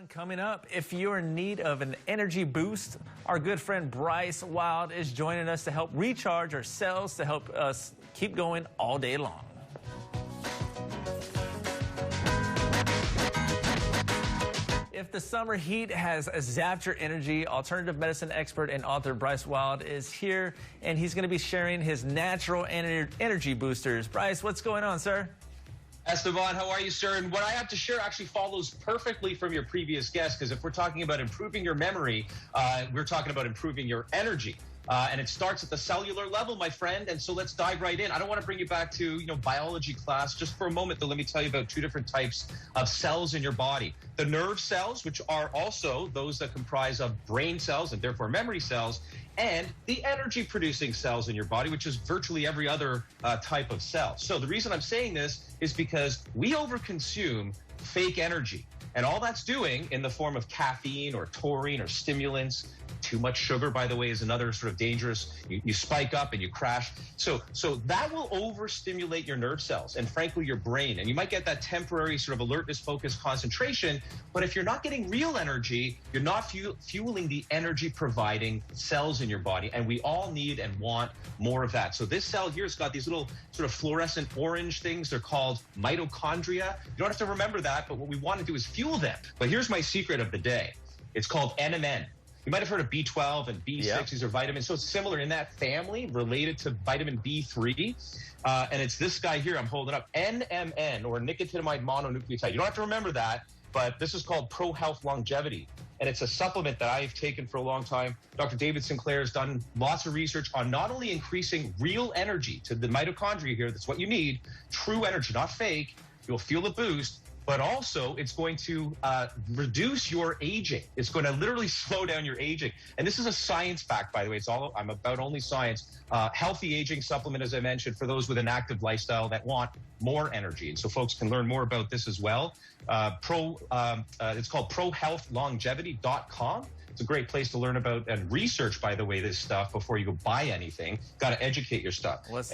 Coming up, if you're in need of an energy boost, our good friend Bryce Wylde is joining us to help recharge our cells to help us keep going all day long. If the summer heat has zapped your energy, alternative medicine expert and author Bryce Wylde is here, and he's going to be sharing his natural energy boosters. Bryce, what's going on, sir? Esteban, how are you, sir? And what I have to share actually follows perfectly from your previous guest, because if we're talking about improving your memory, we're talking about improving your energy. And it starts at the cellular level, my friend. And so let's dive right in. I don't want to bring you back to, biology class just for a moment, though. Let me tell you about two different types of cells in your body. The nerve cells, which are also those that comprise of brain cells and therefore memory cells, and the energy producing cells in your body, which is virtually every other type of cell. So the reason I'm saying this is because we overconsume fake energy. And all that's doing in the form of caffeine or taurine or stimulants, too much sugar, by the way, is another sort of dangerous. You spike up and you crash. So that will overstimulate your nerve cells and, frankly, your brain. And you might get that temporary sort of alertness, focus, concentration. But if you're not getting real energy, you're not fueling the energy-providing cells in your body. And we all need and want more of that. So this cell here has got these little sort of fluorescent orange things. They're called mitochondria. You don't have to remember that, but what we want to do is fuel them. But here's my secret of the day. It's called NMN. You might have heard of B12 and B6. Yep. These are vitamins. So it's similar in that family, related to vitamin B3. And it's this guy here I'm holding up, NMN, or nicotinamide mononucleotide. You don't have to remember that, but this is called ProHealth Longevity. And it's a supplement that I've taken for a long time. Dr. David Sinclair has done lots of research on not only increasing real energy to the mitochondria here, that's what you need, true energy, not fake. You'll feel the boost. But also, it's going to reduce your aging. It's going to literally slow down your aging. And this is a science fact, by the way. I'm about only science. Healthy aging supplement, as I mentioned, for those with an active lifestyle that want more energy. And so folks can learn more about this as well. It's called ProHealthLongevity.com. It's a great place to learn about and research, by the way, this stuff before you go buy anything. Got to educate your stuff. Well,